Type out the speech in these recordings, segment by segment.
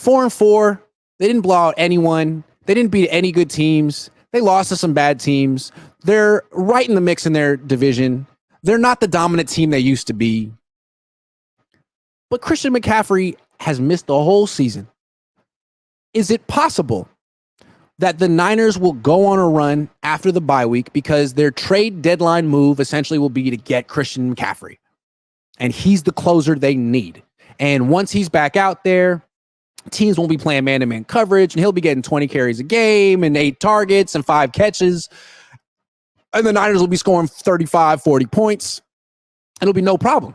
4-4. They didn't blow out anyone. They didn't beat any good teams. They lost to some bad teams. They're right in the mix in their division. They're not the dominant team they used to be. But Christian McCaffrey has missed the whole season. Is it possible that the Niners will go on a run after the bye week because their trade deadline move essentially will be to get Christian McCaffrey? And he's the closer they need. And once he's back out there, teams won't be playing man-to-man coverage, and he'll be getting 20 carries a game and 8 targets and 5 catches. And the Niners will be scoring 35, 40 points. It'll be no problem.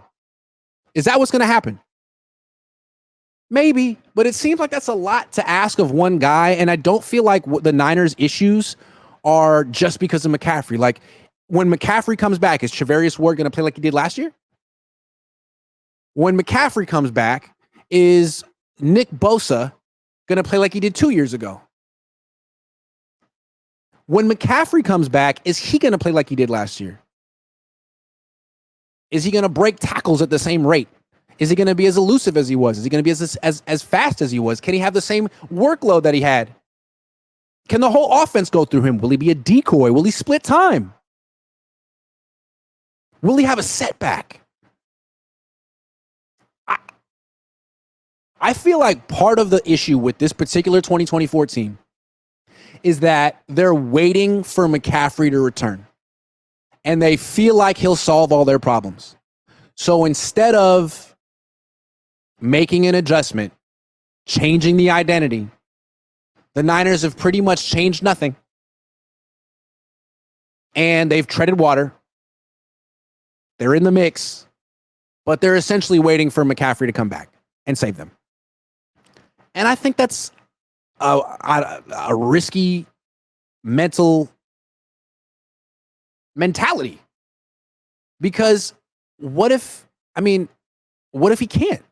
Is that what's going to happen? Maybe, but it seems like that's a lot to ask of one guy, and I don't feel like the Niners' issues are just because of McCaffrey. Like, when McCaffrey comes back, is Charvarius Ward going to play like he did last year? When McCaffrey comes back, is Nick Bosa going to play like he did 2 years ago? When McCaffrey comes back, is he going to play like he did last year? Is he going to break tackles at the same rate? Is he going to be as elusive as he was? Is he going to be as fast as he was? Can he have the same workload that he had? Can the whole offense go through him? Will he be a decoy? Will he split time? Will he have a setback? I feel like part of the issue with this particular 2024 team is that they're waiting for McCaffrey to return. And they feel like he'll solve all their problems. So instead of making an adjustment, changing the identity, the Niners have pretty much changed nothing. And they've treaded water. They're in the mix, but they're essentially waiting for McCaffrey to come back and save them. And I think that's a risky mentality. Because what if he can't?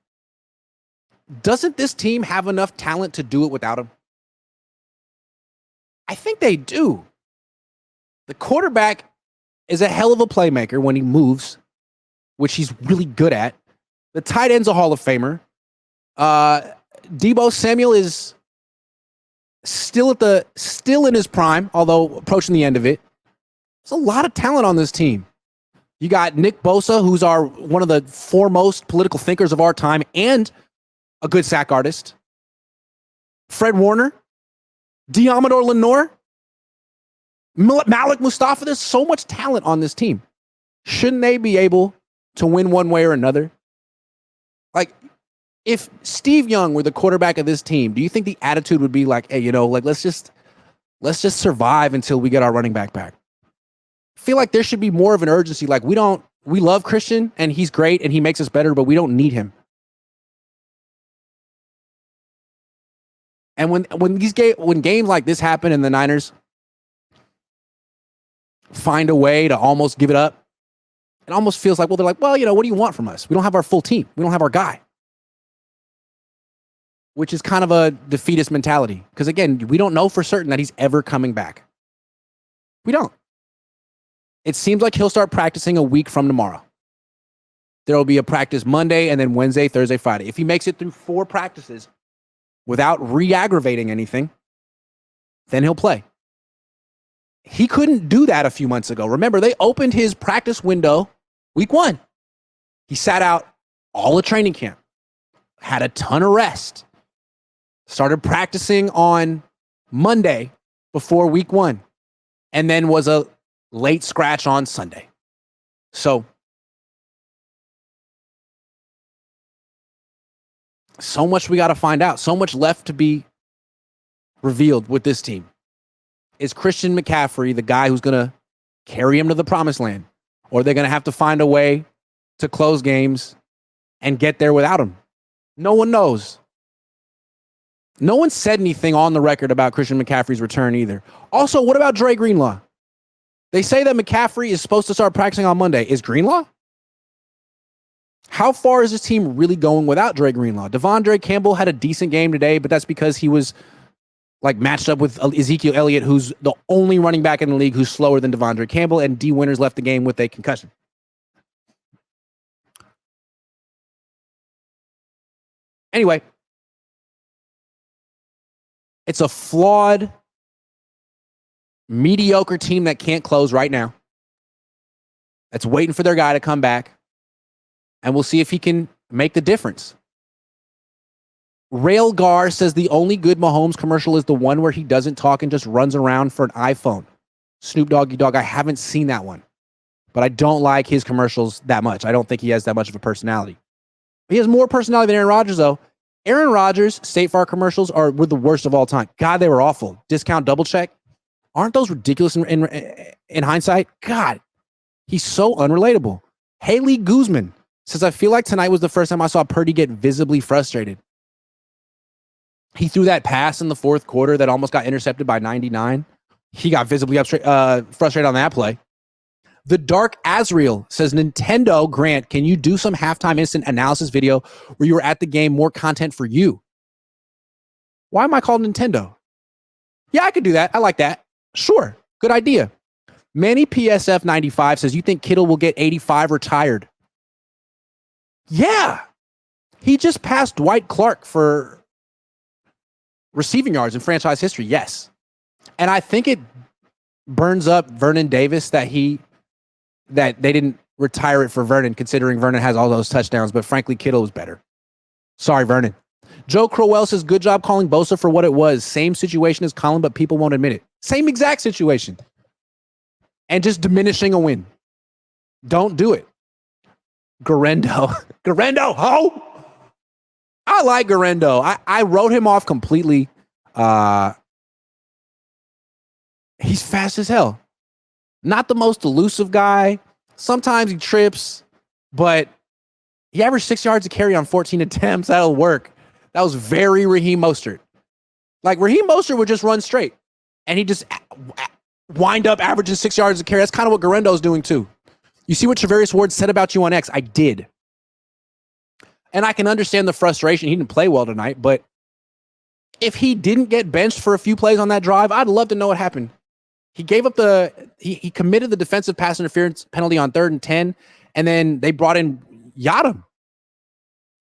Doesn't this team have enough talent to do it without him? I think they do. The quarterback is a hell of a playmaker when he moves, which he's really good at. The tight end's a Hall of Famer. Deebo Samuel is still in his prime, although approaching the end of it. There's a lot of talent on this team. You got Nick Bosa, who's one of the foremost political thinkers of our time and a good sack artist. Fred Warner, Diamador Lenore, Malik Mustafa. There's so much talent on this team. Shouldn't they be able to win one way or another? Like, if Steve Young were the quarterback of this team, do you think the attitude would be like, hey, let's just survive until we get our running back back? I feel like there should be more of an urgency. Like, we love Christian and he's great and he makes us better, but we don't need him. And when games like this happen and the Niners find a way to almost give it up, it almost feels like, they're like, what do you want from us? We don't have our full team. We don't have our guy. Which is kind of a defeatist mentality. Because again, we don't know for certain that he's ever coming back. We don't. It seems like he'll start practicing a week from tomorrow. There will be a practice Monday and then Wednesday, Thursday, Friday. If he makes it through 4 practices without re-aggravating anything, then he'll play. He couldn't do that a few months ago. Remember, they opened his practice window week 1. He sat out all of training camp, had a ton of rest, started practicing on Monday before week 1, and then was a late scratch on Sunday. So much we got to find out. So much left to be revealed with this team. Is Christian McCaffrey the guy who's going to carry him to the promised land? Or they're going to have to find a way to close games and get there without him? No one knows. No one said anything on the record about Christian McCaffrey's return either. Also, what about Dre Greenlaw? They say that McCaffrey is supposed to start practicing on Monday. Is Greenlaw? How far is this team really going without Dre Greenlaw? Devondre Campbell had a decent game today, but that's because he was matched up with Ezekiel Elliott, who's the only running back in the league who's slower than Devondre Campbell, and D. Winters left the game with a concussion. Anyway, It's a flawed, mediocre team that can't close right now. That's waiting for their guy to come back. And we'll see if he can make the difference. Railgar says the only good Mahomes commercial is the one where he doesn't talk and just runs around for an iPhone. Snoop Doggy Dogg, I haven't seen that one. But I don't like his commercials that much. I don't think he has that much of a personality. He has more personality than Aaron Rodgers, though. Aaron Rodgers' State Farm commercials were the worst of all time. God, they were awful. Discount double check. Aren't those ridiculous in hindsight? God, he's so unrelatable. Haley Guzman says, I feel like tonight was the first time I saw Purdy get visibly frustrated. He threw that pass in the fourth quarter that almost got intercepted by 99. He got visibly frustrated on that play. The Dark Azrael says, Nintendo, Grant, can you do some halftime instant analysis video where you were at the game, more content for you? Why am I called Nintendo? Yeah, I could do that. I like that. Sure. Good idea. Manny PSF 95 says, you think Kittle will get 85 retired? Yeah. He just passed Dwight Clark for receiving yards in franchise history. Yes. And I think it burns up Vernon Davis that they didn't retire it for Vernon, considering Vernon has all those touchdowns, but frankly, Kittle was better. Sorry, Vernon. Joe Crowell says, good job calling Bosa for what it was. Same situation as Colin, but people won't admit it. Same exact situation. And just diminishing a win. Don't do it. Garendo. Garendo, ho! I like Garendo. I wrote him off completely. He's fast as hell. Not the most elusive guy. Sometimes he trips, but he averaged 6 yards a carry on 14 attempts. That'll work. That was very Raheem Mostert. Like, Raheem Mostert would just run straight, and he just wind up averaging 6 yards a carry. That's kind of what Garendo's doing, too. You see what Travarius Ward said about you on X? I did. And I can understand the frustration. He didn't play well tonight, but if he didn't get benched for a few plays on that drive, I'd love to know what happened. He gave up he committed the defensive pass interference penalty on 3rd and 10, and then they brought in Yadam.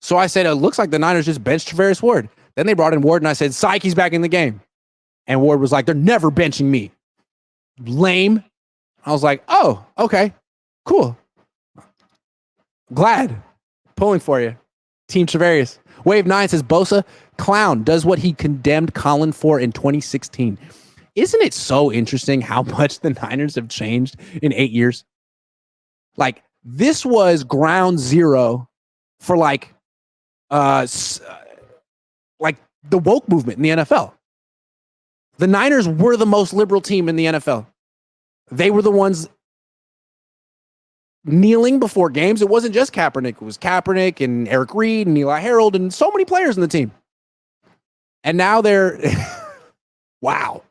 So I said, it looks like the Niners just benched Travarius Ward. Then they brought in Ward, and I said, psych, he's back in the game. And Ward was like, they're never benching me. Lame. I was like, oh, okay, cool. Glad. Pulling for you. Team Travarius. Wave 9 says, Bosa, clown, does what he condemned Colin for in 2016. Isn't it so interesting how much the Niners have changed in 8 years? Like, this was ground zero for like the woke movement in the NFL. The Niners were the most liberal team in the NFL. They were the ones kneeling before games. It wasn't just Kaepernick. It was Kaepernick and Eric Reed and Eli Harold and so many players in the team. And now they're wow.